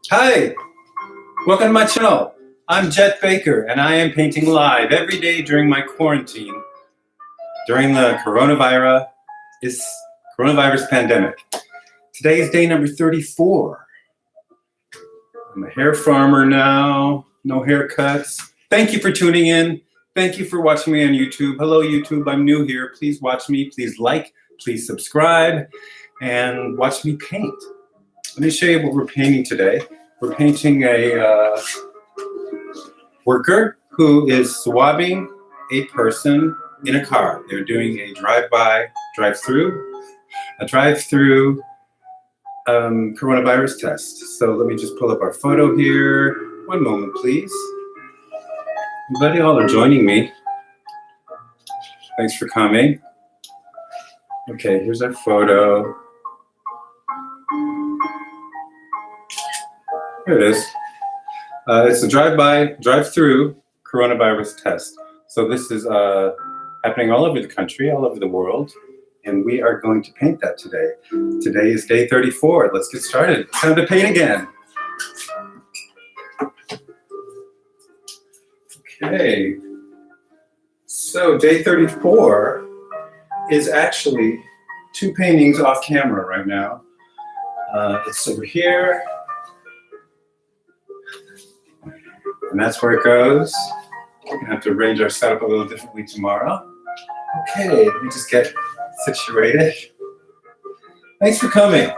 Hi, welcome to my channel. I'm Jet Baker and I am painting live every day during my quarantine during the coronavirus pandemic. Today is day number 34. I'm a hair farmer now, no haircuts. Thank you for tuning in. Thank you for watching me on YouTube. Hello YouTube, I'm new here. Please watch me, please like, please subscribe, and watch me paint. Let me show you what we're painting today. We're painting a worker who is swabbing a person in a car. They're doing a drive-through coronavirus test. So let me just pull up our photo here. One moment, please. I'm glad you all are joining me. Thanks for coming. Okay, here's our photo. Here it is. It's a drive-through coronavirus test. So this is happening all over the country, all over the world, and we are going to paint that today. Today is day 34. Let's get started. Time to paint again. Okay. So day 34 is actually two paintings off camera right now. It's over here. And that's where it goes. We're gonna have to arrange our setup a little differently tomorrow. Okay, let me just get situated. Thanks for coming.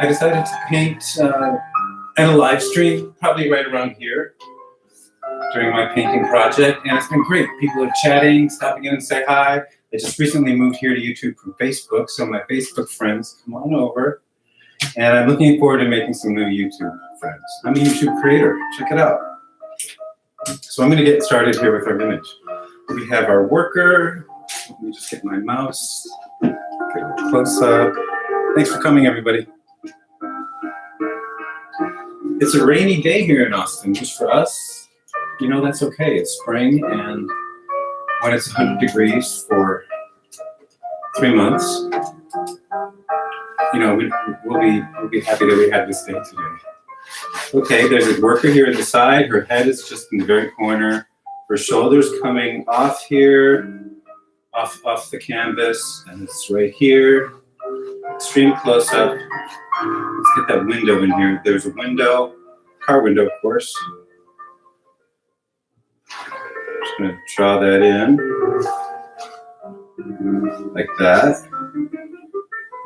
I decided to paint in a live stream, probably right around here, during my painting project, and it's been great. People are chatting, stopping in and say hi. I just recently moved here to YouTube from Facebook, so my Facebook friends, come on over. And I'm looking forward to making some new YouTube friends. I'm a YouTube creator, check it out. So I'm going to get started here with our image. We have our worker. Let me just get my mouse. Get a little close up. Thanks for coming, everybody. It's a rainy day here in Austin, just for us. You know, that's okay. It's spring, and when it's 100 degrees for 3 months, you know, we'll be happy that we had this day today. Okay, there's a worker here at the side. Her head is just in the very corner. Her shoulders coming off here, off the canvas, and it's right here. Extreme close up. Let's get that window in here. There's a window, car window, of course. Just gonna draw that in, like that.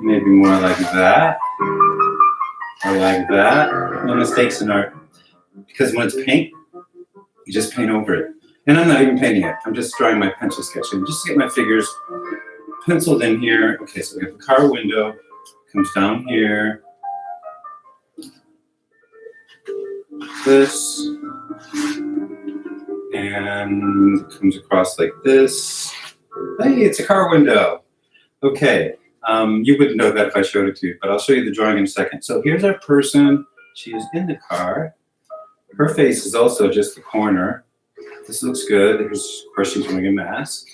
Maybe more like that. Or like that. No mistakes in art. Because when it's paint, you just paint over it. And I'm not even painting it. I'm just drawing my pencil sketch in, just to get my figures penciled in here. Okay, so we have the car window, comes down here. This. And comes across like this. Hey, it's a car window. Okay. You wouldn't know that if I showed it to you, but I'll show you the drawing in a second. So here's our person. She is in the car. Her face is also just the corner. This looks good. Of course, she's wearing a mask.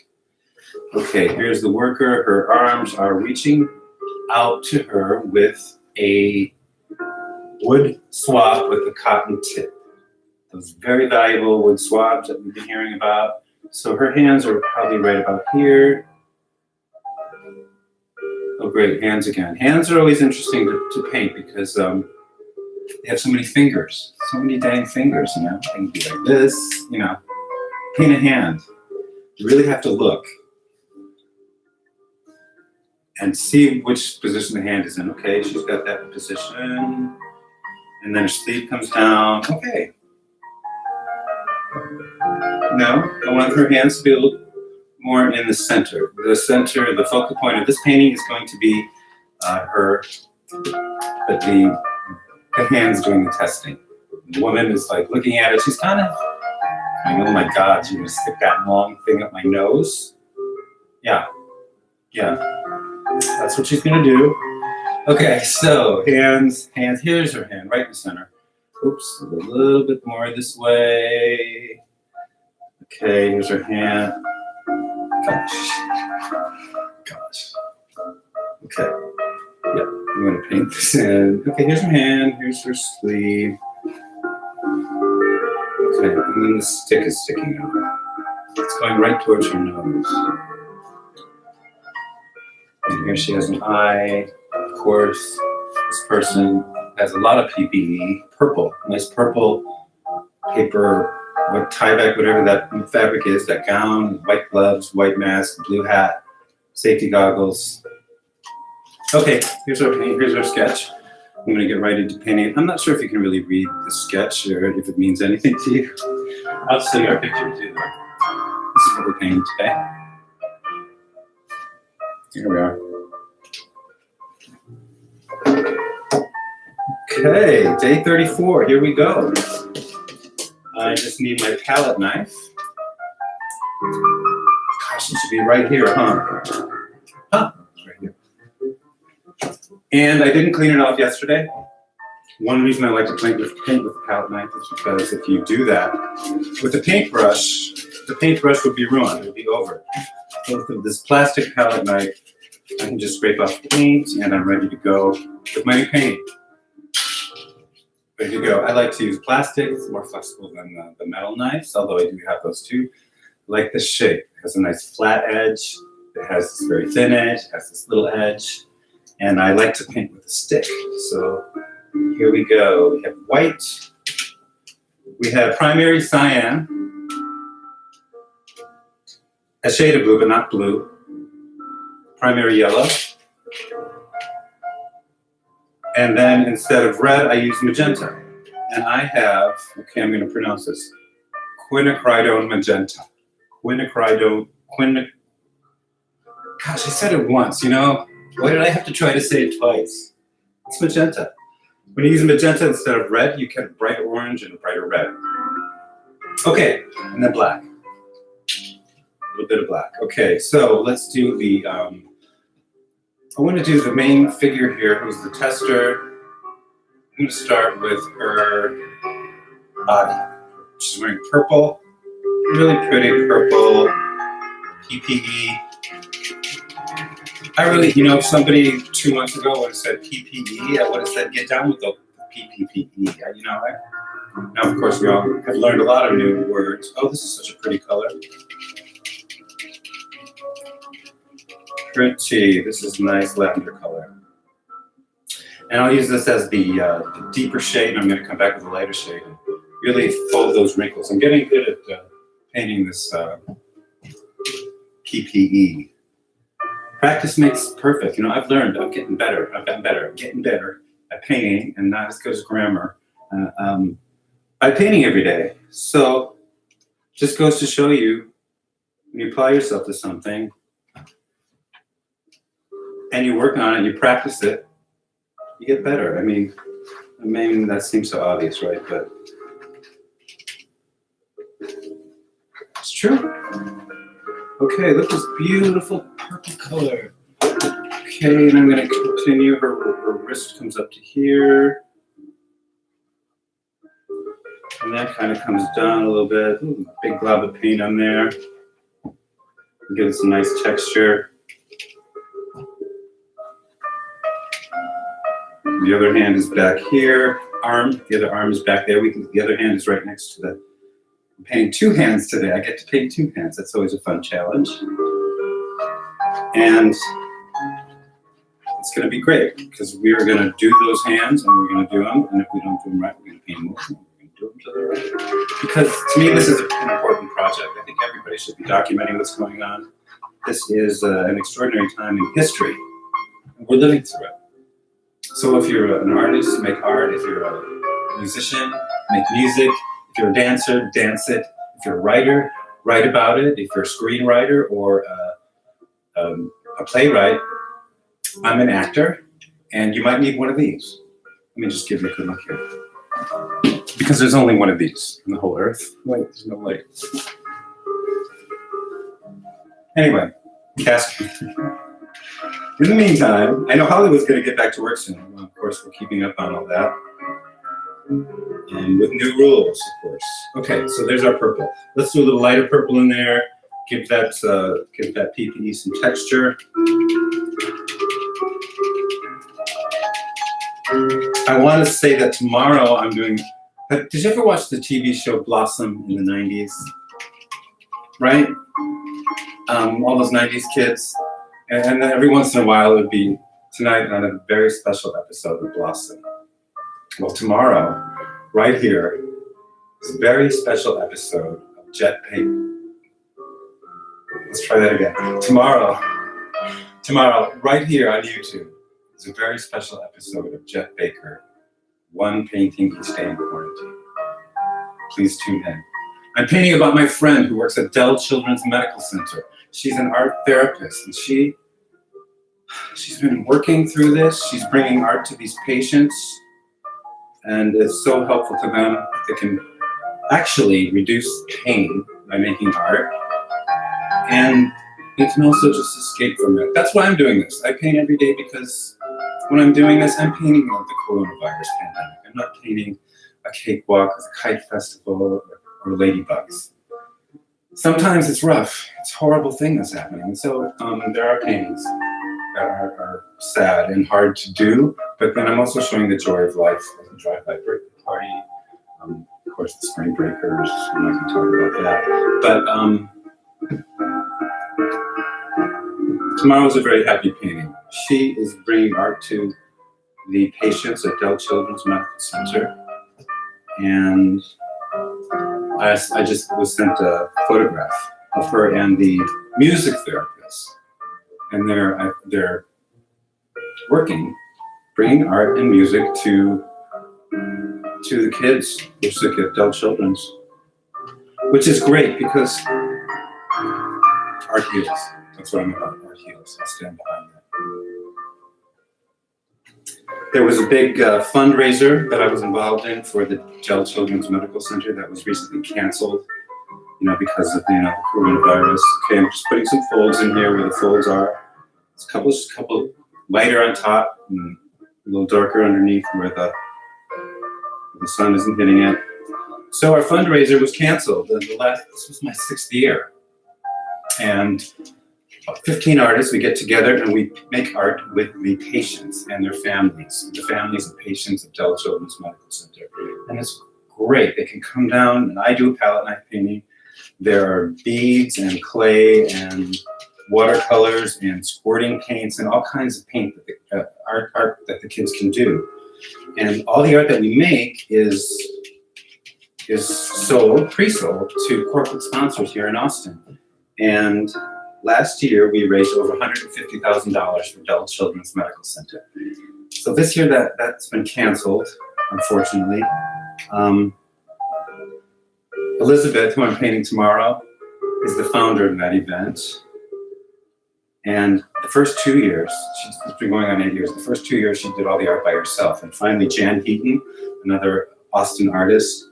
Okay, here's the worker. Her arms are reaching out to her with a wood swab with a cotton tip. Those very valuable wood swabs that we've been hearing about. So her hands are probably right about here. Oh, great, hands again. Hands are always interesting to paint because they have so many fingers, so many dang fingers, you know. They can be like this, you know. Paint a hand. You really have to look and see which position the hand is in. Okay, she's got that position. And then her sleeve comes down. Okay. No, I want her hands to be a little more in the center. The focal point of this painting is going to be the hands doing the testing. The woman is like looking at it. She's kind of going, oh my God, you gonna stick that long thing up my nose? Yeah, that's what she's gonna do. Okay, so hands, here's her hand, right in the center. Oops, a little bit more this way. Okay, here's her hand. Gosh. Okay. Yeah, I'm gonna paint this in. Okay, here's her hand, here's her sleeve. Okay, and then the stick is sticking out. It's going right towards her nose. And here she has an eye. Of course, this person has a lot of PPE. Purple, nice purple paper, what Tyvek, whatever that fabric is, that gown, white gloves, white mask, blue hat, safety goggles. Okay, here's our sketch. I'm gonna get right into painting. I'm not sure if you can really read the sketch or if it means anything to you. I'll show you our picture too, though. This is what we're painting today. Here we are. Okay, day 34, here we go. I just need my palette knife. Gosh, it should be right here, huh? Huh, right here. And I didn't clean it off yesterday. One reason I like to paint with a palette knife is because if you do that with the paintbrush would be ruined, it would be over. So with this plastic palette knife, I can just scrape off the paint and I'm ready to go with my new paint. Ready to go. I like to use plastic, it's more flexible than the metal knives, although I do have those too. I like this shape. It has a nice flat edge, it has this very thin edge, it has this little edge, and I like to paint with a stick. So here we go. We have white, we have primary cyan, a shade of blue, but not blue, primary yellow, and then instead of red, I use magenta. And I have, okay, I'm going to pronounce this, quinacridone magenta. Gosh, I said it once, you know? Why did I have to try to say it twice? It's magenta. When you use magenta instead of red, you get bright orange and brighter red. Okay, and then black. A little bit of black. Okay, so let's do the, I want to do the main figure here, who's the tester. I'm going to start with her body. She's wearing purple, really pretty purple PPE. I really, you know, if somebody 2 months ago would have said PPE, I would have said, get down with the PPE. You know, now of course we all have learned a lot of new words. Oh, this is such a pretty color. Pretty, this is nice lavender color. And I'll use this as the deeper shade, and I'm going to come back with a lighter shade and really fold those wrinkles. I'm getting good at painting this PPE. Practice makes perfect. You know, I've learned, I'm getting better. I've gotten better. I'm getting better at painting, and not as good as grammar. By painting every day. So, just goes to show you, when you apply yourself to something, and you work on it, you practice it, you get better. I mean, that seems so obvious, right? But it's true. Okay, look at this beautiful purple color. Okay, and I'm going to continue. Her wrist comes up to here. And that kind of comes down a little bit. Ooh, big glob of paint on there. Give it some nice texture. The other hand is back here. The other arm is back there. The other hand is right next to the. I'm painting two hands today. I get to paint two hands. That's always a fun challenge. And it's going to be great because we are going to do those hands and we're going to do them. And if we don't do them right, we're going to paint more. We're going to do them to the right. Because to me, this is an important project. I think everybody should be documenting what's going on. This is an extraordinary time in history. We're living through it. So if you're an artist, make art. If you're a musician, make music. If you're a dancer, dance it. If you're a writer, write about it. If you're a screenwriter or a playwright, I'm an actor, and you might need one of these. Let me just give you a good look here. Because there's only one of these on the whole earth. Wait, there's no light. Anyway, cast. In the meantime, I know Hollywood's going to get back to work soon. Well, of course, we're keeping up on all that. And with new rules, of course. Okay, so there's our purple. Let's do a little lighter purple in there. Give that PPE some texture. I want to say that tomorrow I'm doing But did you ever watch the TV show Blossom in the 90s? Right? All those 90s kids. And then every once in a while it would be tonight on a very special episode of Blossom. Well, tomorrow, right here, is a very special episode of Jet Baker. Let's try that again. Tomorrow, right here on YouTube, is a very special episode of Jet Baker, one painting each day in quarantine. Please tune in. I'm painting about my friend who works at Dell Children's Medical Center. She's an art therapist, and she's been working through this. She's bringing art to these patients, and it's so helpful to them. They can actually reduce pain by making art, and they can also just escape from it. That's why I'm doing this. I paint every day because when I'm doing this, I'm painting like the coronavirus pandemic. I'm not painting a cakewalk, a kite festival, or ladybugs. Sometimes it's rough. It's a horrible thing that's happening. And so there are paintings that are sad and hard to do, but then I'm also showing the joy of life, like the drive-by birthday party, of course the spring breakers. I'm not going to talk about that. But tomorrow is a very happy painting. She is bringing art to the patients at Dell Children's Medical Center, and I just was sent a photograph of her and the music therapist, and they're working, bringing art and music to the kids who are sick at Dell Children's, which is great because art heals. That's what I'm about. Art heals. I stand behind that. There was a big fundraiser that I was involved in for the Dell Children's Medical Center that was recently canceled, because of the coronavirus. Okay, I'm just putting some folds in here where the folds are. It's a couple lighter on top and a little darker underneath where the sun isn't hitting it. So our fundraiser was canceled. This was my 6th year, and 15 artists, we get together and we make art with the patients and their families, the families and patients of Dell Children's Medical Center. And it's great. They can come down, and I do a palette knife painting. There are beads and clay and watercolors and squirting paints and all kinds of paint, art that the kids can do. And all the art that we make is pre-sold to corporate sponsors here in Austin. And last year, we raised over $150,000 for Dell Children's Medical Center. So this year, that's been canceled, unfortunately. Elizabeth, who I'm painting tomorrow, is the founder of that event. And the first 2 years, she's been going on 8 years, the first 2 years she did all the art by herself. And finally, Jan Heaton, another Austin artist,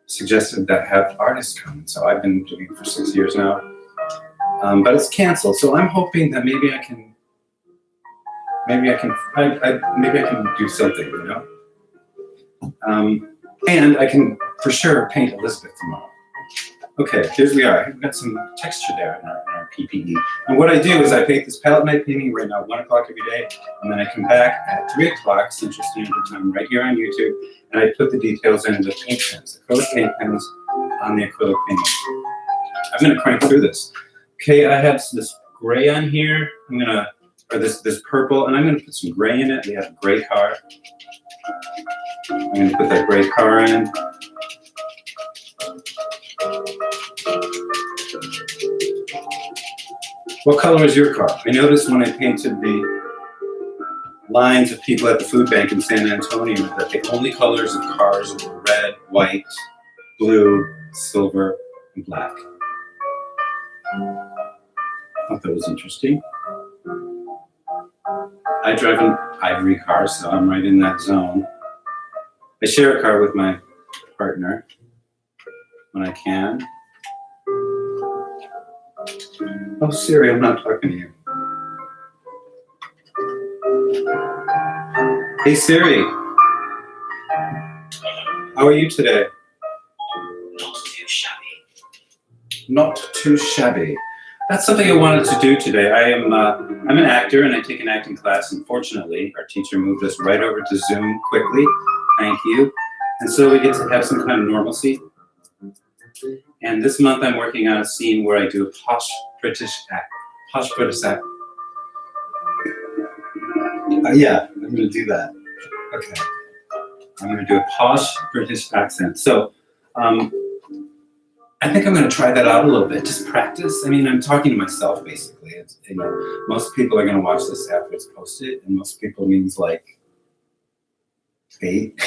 suggested that have artists come. And so I've been doing it for 6 years now. But it's canceled, so I'm hoping that maybe I can do something, and I can for sure paint Elizabeth tomorrow. Okay, here we are. We've got some texture there in our PPE. And what I do is I paint this palette knife painting right now, 1 o'clock every day, and then I come back at 3 o'clock Central Standard Time right here on YouTube, and I put the details in the paint pens, acrylic paint pens on the acrylic painting. I'm going to crank through this. Okay, I have this gray on here. This purple, and I'm gonna put some gray in it. We have a gray car. I'm gonna put that gray car in. What color is your car? I noticed when I painted the lines of people at the food bank in San Antonio that the only colors of cars were red, white, blue, silver, and black. I thought that was interesting. I drive an ivory car, so I'm right in that zone. I share a car with my partner when I can. Oh, Siri, I'm not talking to you. Hey, Siri. How are you today? Not too shabby. Not too shabby. That's something I wanted to do today. I'm an actor and I take an acting class. Unfortunately, our teacher moved us right over to Zoom quickly. Thank you. And so we get to have some kind of normalcy. And this month I'm working on a scene where I do a posh British act. Yeah, I'm going to do that. Okay. I'm going to do a posh British accent. So I think I'm going to try that out a little bit, just practice. I mean, I'm talking to myself basically. It's, you know, most people are going to watch this after it's posted, and most people means like 8.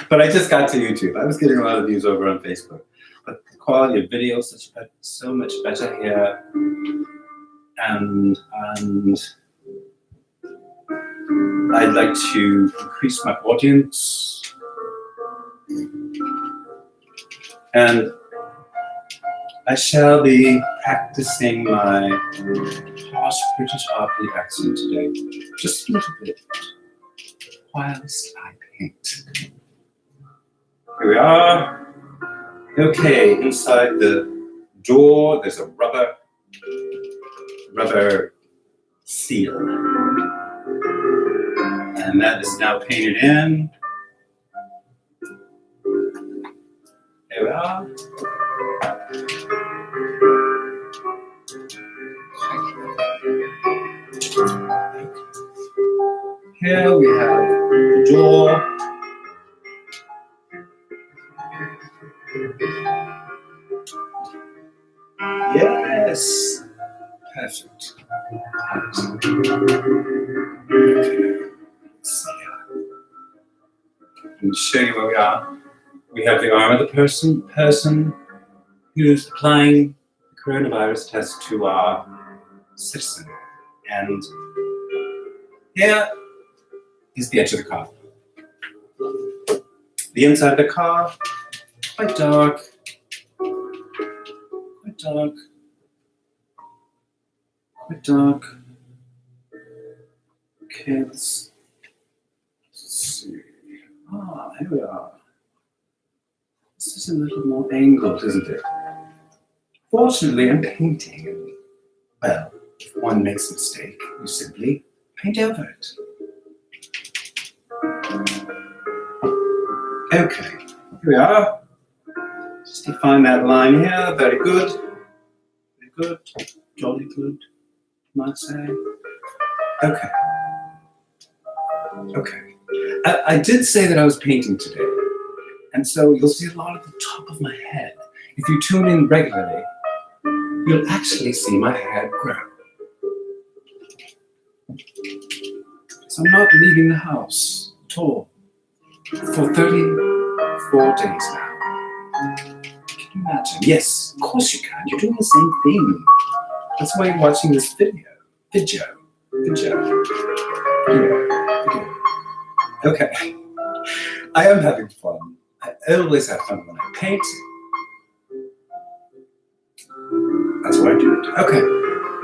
But I just got to YouTube. I was getting a lot of views over on Facebook. But the quality of video is so much better here. And I'd like to increase my audience. And I shall be practicing my posh British RP accent today, just a little bit, whilst I paint. Here we are. Okay, inside the door, there's a rubber seal. And that is now painted in. There we are. Here we have the door. Yes. Perfect. Let me show you where we are. We have the arm of the person who's applying the coronavirus test to our citizen. And here is the edge of the car. The inside of the car, quite dark. Quite dark. Quite dark. Okay, let's see. Here we are. This is a little more angled, isn't it? Fortunately, I'm painting, and well, if one makes a mistake, you simply paint over it. Okay, here we are. Just define that line here. Very good. Very good. Jolly good, you might say. Okay. Okay. I did say that I was painting today, and so you'll see a lot of the top of my head. If you tune in regularly, you'll actually see my head grow. So I'm not leaving the house at all for 34 days now. Can you imagine? Yes, of course you can. You're doing the same thing. That's why you're watching this video. Okay. I am having fun. I always have fun when I paint. That's why I do it. Okay.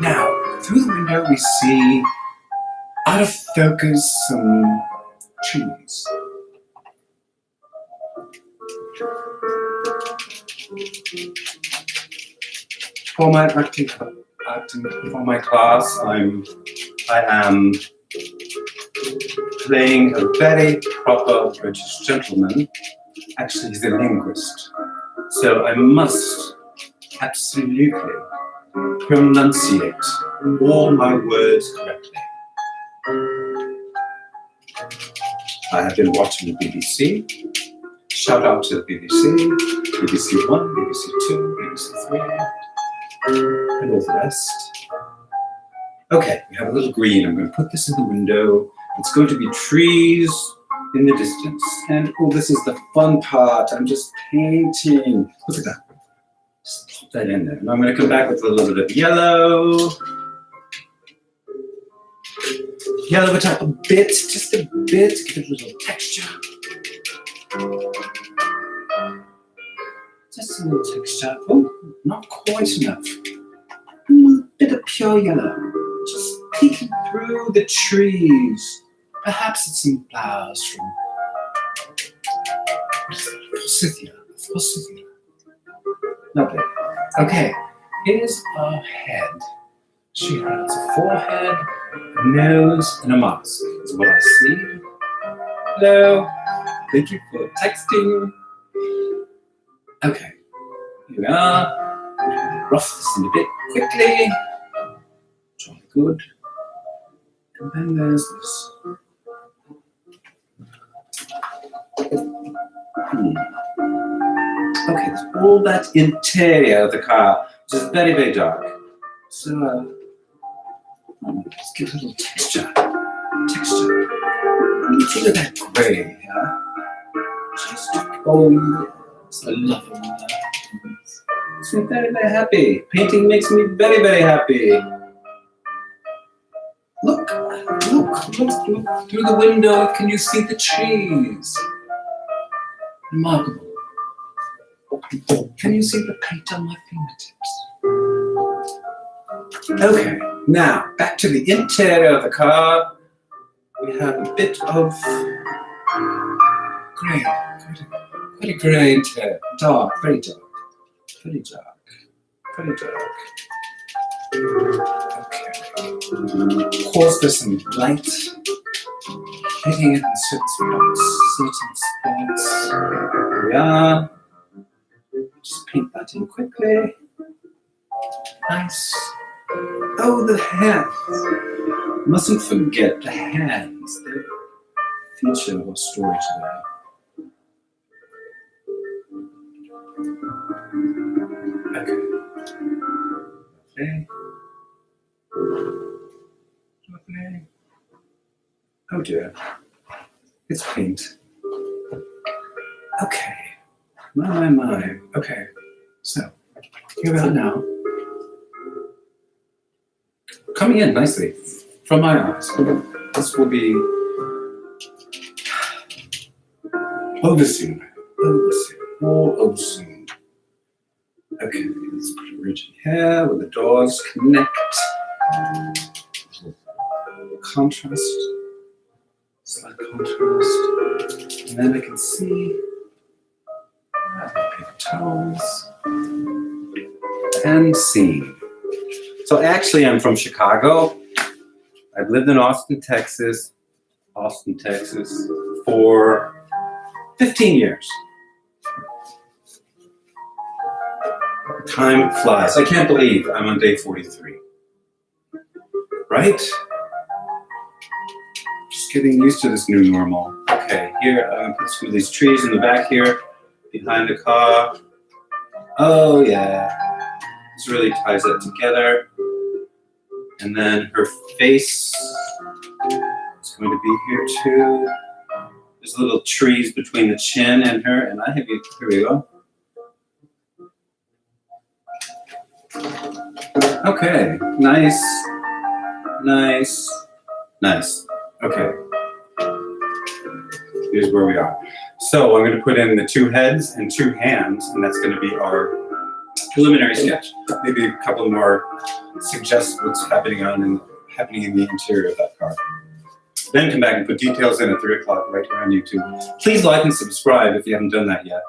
Now, through the window we see, out of focus, some trees. For my acting for my class, I am playing a very proper British gentleman. Actually, he's a linguist. So I must absolutely pronunciate all my words correctly. I have been watching the BBC. Shout out to the BBC, BBC 1, BBC 2, BBC 3, and all the rest. Okay, we have a little green. I'm going to put this in the window. It's going to be trees in the distance. And oh, this is the fun part. I'm just painting. Look at that. Just pop that in there. And I'm going to come back with a little bit of yellow. Yellow it up a bit, just a bit, give it a little texture. Just a little texture. Oh, not quite enough. A bit of pure yellow. Just peeking through the trees. Perhaps it's some flowers from forsythia. Forsythia. Lovely. Okay, here's our head. She has a forehead, a nose, and a mask, is what I see. Hello. Thank you for texting. Okay, here we are. Rough this in a bit quickly. Jolly good. And then there's this. Okay, there's all that interior of the car, which is very, very dark. So, let's give it a little texture. Texture. Look at that grey here. Just, oh yes, I love it. Makes me very, very happy. Painting makes me very, very happy. Look through the window. Can you see the trees? Remarkable. Can you see the paint on my fingertips? Okay, now back to the interior of the car. We have a bit of grey, quite a grey interior. Dark, very dark, very dark, very dark. Okay. Of course, there's some light hitting it in certain spots. Here we are. Just paint that in quickly. Nice. Oh, the hands. Mustn't forget the hands. They're the feature of our story today. Okay. Lovely. Oh dear. It's paint. Okay. My. Okay. So, here we are now. Coming in nicely from my eyes. This will be overseen. All overseen. Okay, let's put a ridge in here where the doors connect. Contrast. Slight contrast. And then I can see paper towels and scene. So actually, I'm from Chicago. I've lived in Austin, Texas, for 15 years. Time flies. I can't believe I'm on day 43. Right? Just getting used to this new normal. Okay, here I'm going to put some of these trees in the back here, behind the car. Oh yeah. This really ties that together. And then her face is going to be here too. There's little trees between the chin and her, and I have you. Here we go. Okay, nice. Okay. Here's where we are. So I'm going to put in the two heads and two hands, and that's going to be our preliminary sketch. Maybe a couple more suggest what's happening in the interior of that car. Then come back and put details in at 3 o'clock right here on YouTube. Please like and subscribe if you haven't done that yet.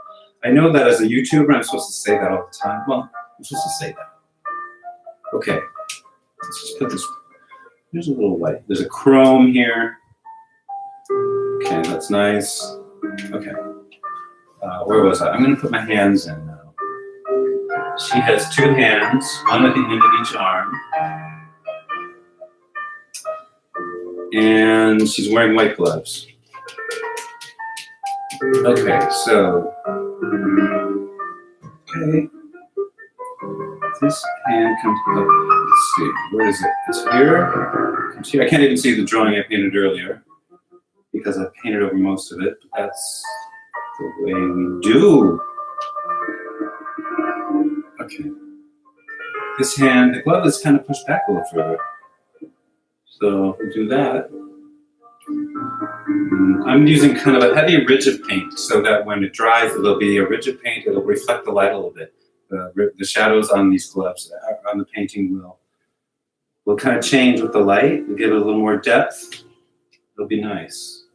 I know that as a YouTuber, I'm supposed to say that all the time. Well, I'm supposed to say that. Okay, let's just put this. There's a little white. There's a chrome here. Okay, that's nice. Okay, where was I? I'm going to put my hands in now. She has two hands, one at the end of each arm. And she's wearing white gloves. Okay, so. Okay. This hand comes up. Let's see, where is it? It's here. I can't even see the drawing I painted earlier because I painted over most of it, but that's the way we do. Okay. This hand, the glove is kind of pushed back a little further. So we'll do that. I'm using kind of a heavy ridge of paint so that when it dries, it'll be a ridge of paint. It'll reflect the light a little bit. The shadows on these gloves, on the painting will kind of change with the light. We'll give it a little more depth. It'll be nice.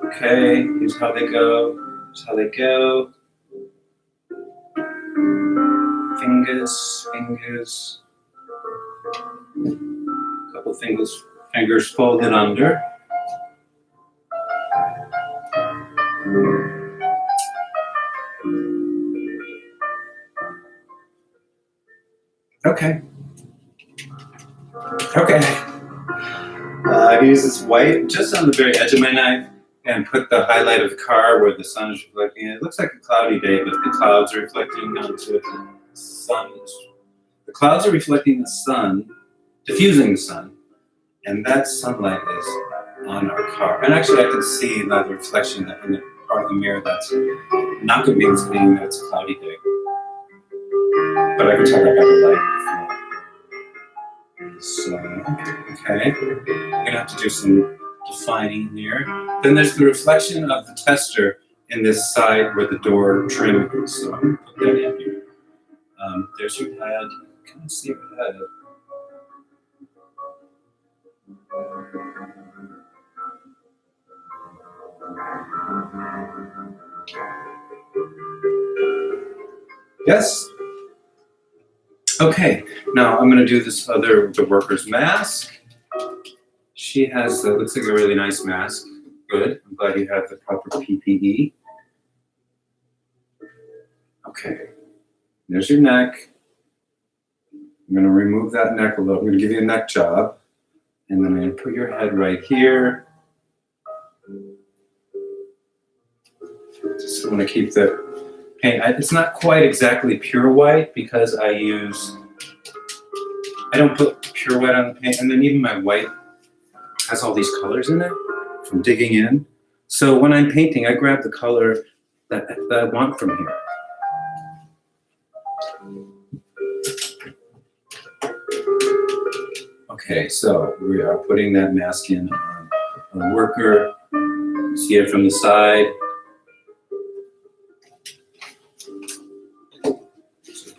Okay, here's how they go. Here's how they go. Fingers. Couple fingers folded under. Okay. Okay. I use this white just on the very edge of my knife and put the highlight of the car where the sun is reflecting it. It looks like a cloudy day, but the clouds are reflecting onto it. And the sun is, the clouds are reflecting the sun, diffusing the sun, and that sunlight is on our car. And actually, I can see the reflection in the part of the mirror that's not going to be meaning that it's a cloudy day. But I can tell that by the light. So, okay, we're gonna have to do some defining here. Then there's the reflection of the tester in this side where the door trim is. So I'm gonna put that in here. There's your head. Can I see your head? Yes? Okay, now I'm gonna do this the worker's mask. She has, looks like a really nice mask. Good, I'm glad you have the proper PPE. Okay, there's your neck. I'm gonna remove that neck a little. I'm gonna give you a neck job. And then I'm gonna put your head right here. Just wanna keep the paint. It's not quite exactly pure white because I don't put pure white on the paint, and then even my white has all these colors in it from digging in. So when I'm painting, I grab the color that I want from here. Okay, so we are putting that mask in on the worker. See it from the side.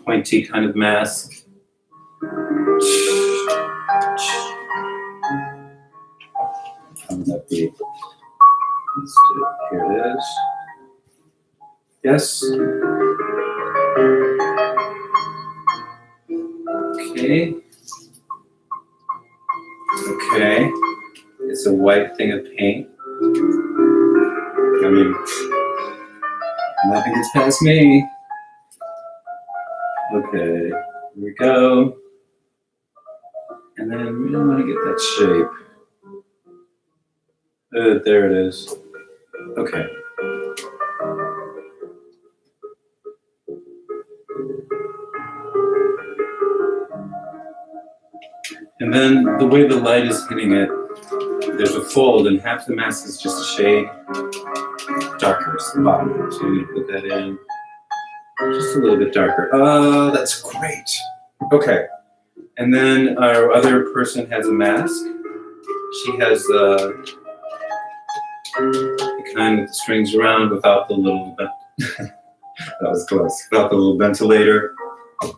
Pointy kind of mask. How would that be? Here it is. Yes. Okay. Okay. It's a white thing of paint. I mean, nothing gets past me. Okay, here we go. And then we don't want to get that shape. There it is. Okay. And then the way the light is hitting it, there's a fold, and half the mask is just a shade darker. It's the bottom. So I'm going to put that in. Just a little bit darker. Oh, that's great. Okay. And then our other person has a mask. She has the kind with the strings around without the little, that was close, without the little ventilator. Let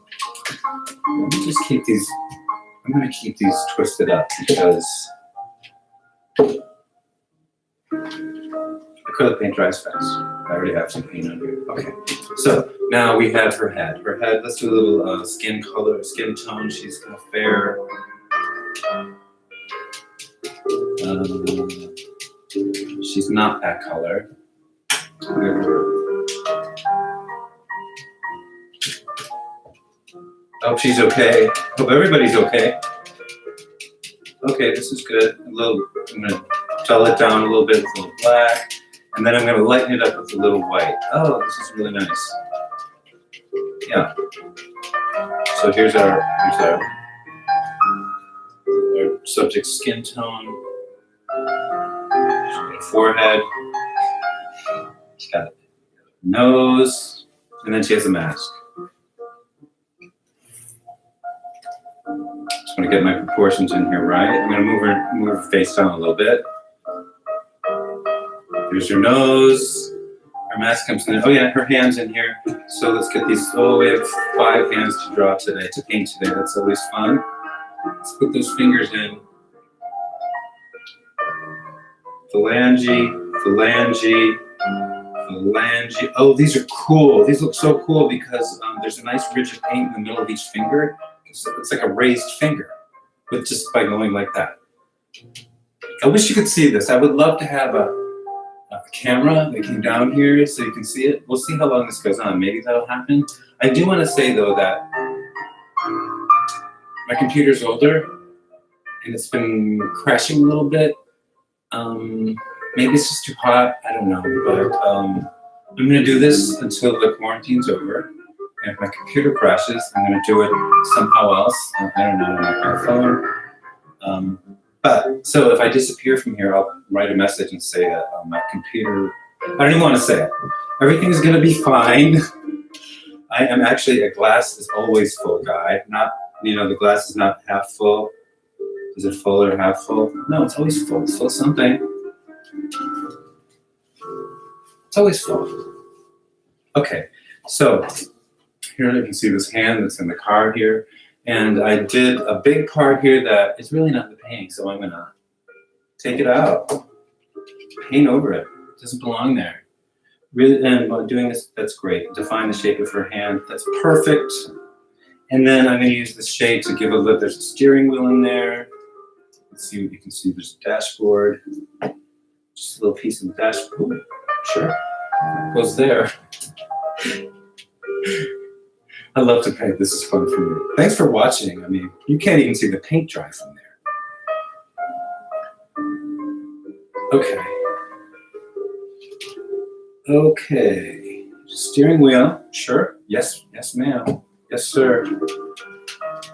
me just keep these, I'm going to keep these twisted up because acrylic paint dries fast. I already have some paint on here. Okay, so now we have her head. Her head, let's do a little skin color, skin tone. She's kind of fair. She's not that color. Hope she's okay. Hope everybody's okay. Okay, this is good. I'm gonna dull it down a little bit with a little black. And then I'm going to lighten it up with a little white. Oh, this is really nice. Yeah. So here's our subject's skin tone. She's got a forehead. She's got a nose. And then she has a mask. Just want to get my proportions in here right. I'm going to move her face down a little bit. Here's your nose. Her mask comes in. Oh yeah, her hands in here. So let's get these. Oh, we have 5 hands to draw today, to paint today. That's always fun. Let's put those fingers in. Phalange, phalange, phalange. Oh, these are cool. These look so cool because there's a nice ridge of paint in the middle of each finger. It's like a raised finger, but just by going like that. I wish you could see this. I would love to have a camera that came down here so you can see it. We'll see how long this goes on. Maybe that'll happen. I do want to say though that My computer's older, and it's been crashing a little bit. Maybe it's just too hot. I don't know, but I'm gonna do this until the quarantine's over. And if my computer crashes, I'm gonna do it somehow else. I don't know, on my iPhone. But so if I disappear from here, I'll write a message and say that my computer. I don't even want to say it. Everything's gonna be fine. I am actually a glass is always full guy. Not, the glass is not half full. Is it full or half full? No, it's always full. It's full something. It's always full. Okay, so here you can see this hand that's in the car here. And I did a big part here that is really not in the painting, so I'm gonna take it out. Paint over it. It doesn't belong there. Really, and while doing this, that's great. Define the shape of her hand. That's perfect. And then I'm gonna use this shade to give a look. There's a steering wheel in there. Let's see what you can see. There's a dashboard. Just a little piece of the dashboard. Sure. Goes there. I love to paint. This is fun for me. Thanks for watching. I mean, you can't even see the paint dry from there. Okay. Okay. Steering wheel. Sure. Yes. Yes, ma'am. Yes, sir.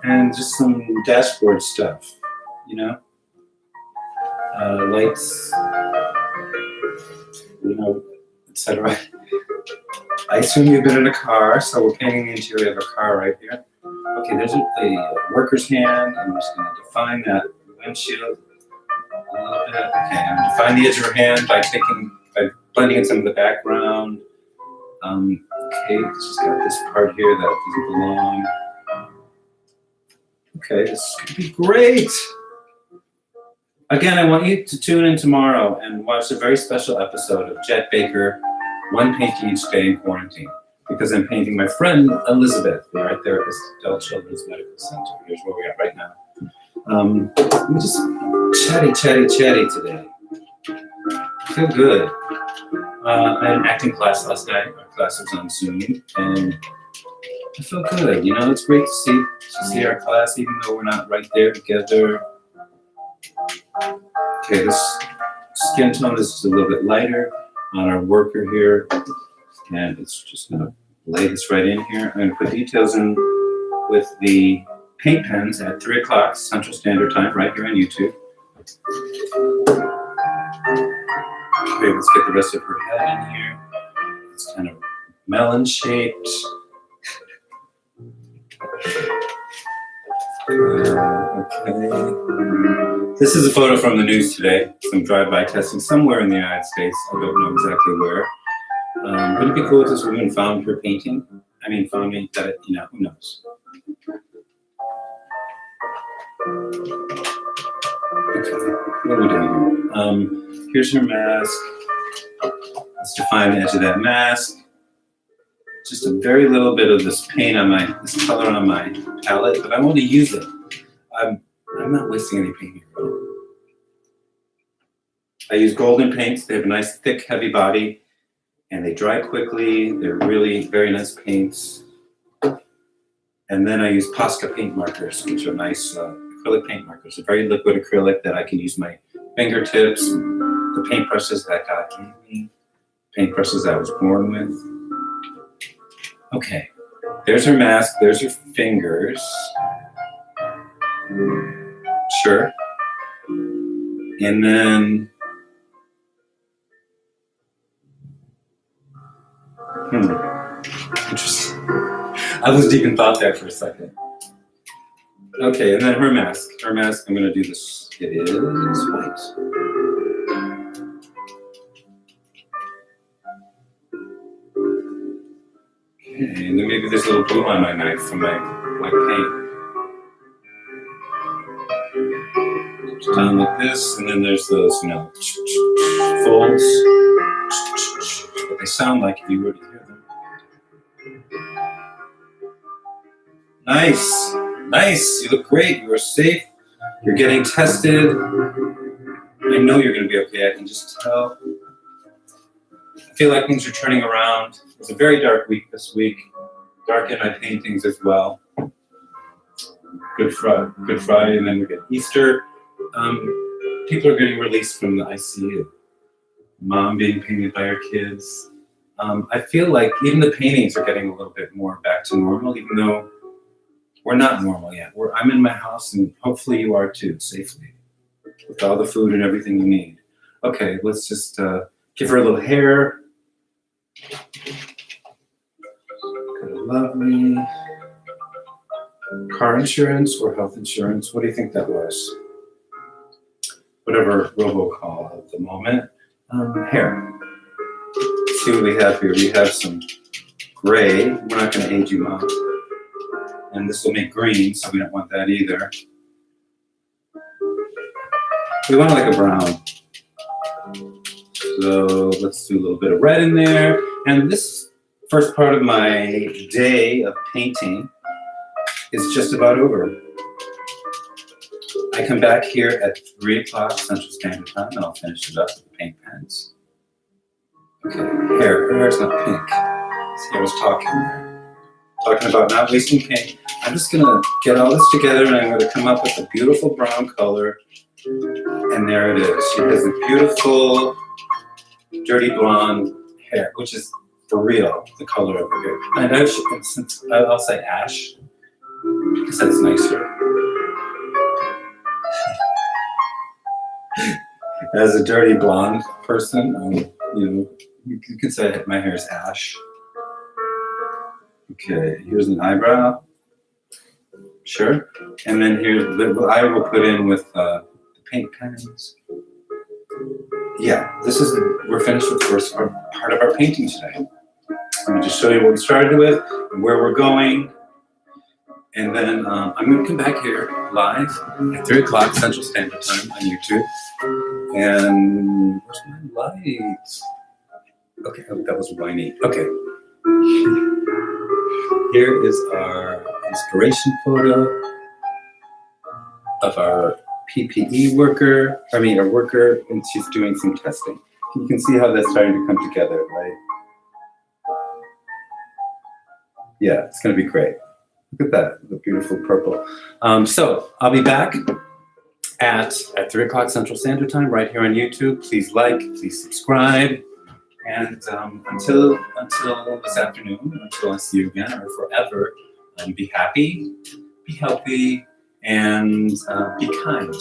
And just some dashboard stuff. Lights. Etc. I assume you've been in a car, so we're painting the interior of a car right here. Okay, there's a worker's hand. I'm just going to define that windshield a little bit. Okay, I'm going to define the edge of her hand by blending in some of the background. Okay, she's got this part here that doesn't belong. Okay, this is going to be great. Again, I want you to tune in tomorrow and watch a very special episode of Jet Baker, One Painting Each Day in Quarantine, because I'm painting my friend Elizabeth, the art therapist at Dell Children's Medical Center. Here's where we are right now. We're just chatty today. I feel good. I had an acting class last night. Our class was on Zoom, and I feel good. It's great to see our class, even though we're not right there together. Okay, this skin tone is just a little bit lighter on our worker here, and it's just gonna lay this right in here. I'm gonna put details in with the paint pens at 3 o'clock Central Standard Time right here on YouTube. Okay, let's get the rest of her head in here. It's kind of melon shaped. Okay. This is a photo from the news today. Some drive-by testing somewhere in the United States. I don't know exactly where. Would it be cool if this woman found her painting? Found me that who knows? Okay, what are we doing here? Here's her mask. Let's define the edge of that mask. Just a very little bit of this paint this color on my palette, but I want to use it. I'm not wasting any paint here. I use golden paints. They have a nice, thick, heavy body, and they dry quickly. They're really very nice paints. And then I use Posca paint markers, which are nice acrylic paint markers. A very liquid acrylic that I can use my fingertips, the paintbrushes that God gave me, paintbrushes I was born with. Okay, there's her mask, there's her fingers. Sure. And then, interesting. I was deep in thought there for a second. Okay, and then her mask. Her mask, I'm gonna do this. It is white. Okay, and then maybe there's a little blue on my knife from my paint. Down like this, and then there's those, folds. What they sound like if you were to hear them. Nice, nice. You look great. You are safe. You're getting tested. I know you're going to be okay. I can just tell. I feel like things are turning around. It was a very dark week this week. Dark in my paintings as well. Good Friday, and then we get Easter. People are getting released from the ICU. Mom being painted by her kids. I feel like even the paintings are getting a little bit more back to normal, even though we're not normal yet. I'm in my house, and hopefully you are too, safely, with all the food and everything you need. Okay, let's just give her a little hair. Good, lovely. Car insurance or health insurance? What do you think that was? Whatever robocall at the moment. Hair. Let's see what we have here. We have some gray. We're not going to age you, Mom. And this will make green, so we don't want that either. We want like a brown. So let's do a little bit of red in there. And this first part of my day of painting is just about over. I come back here at 3 o'clock Central Standard Time, and I'll finish it up with the paint pens. Okay, hair. Her hair's not pink. See, I was talking about not wasting paint. I'm just gonna get all this together, and I'm gonna come up with a beautiful brown color. And there it is. She has a beautiful, dirty blonde hair, which is for real the color of her hair. And I'll say ash, because that's nicer. As a dirty blonde person, you could say my hair is ash. Okay, here's an eyebrow. Sure. And then here's I will put in with the paint pens. Yeah, we're finished with the first part of our painting today. Let me just show you what we started with and where we're going. And then I'm going to come back here live at 3 o'clock Central Standard Time on YouTube. And where's my lights? Okay, that was whiny. Okay. Here is our inspiration photo of our PPE worker. Our worker, and she's doing some testing. You can see how that's starting to come together, right? Yeah, it's going to be great. Look at that, the beautiful purple. So I'll be back at 3 o'clock Central Standard Time right here on YouTube. Please like, please subscribe. And until this afternoon, until I see you again, or forever, be happy, be healthy, and be kind.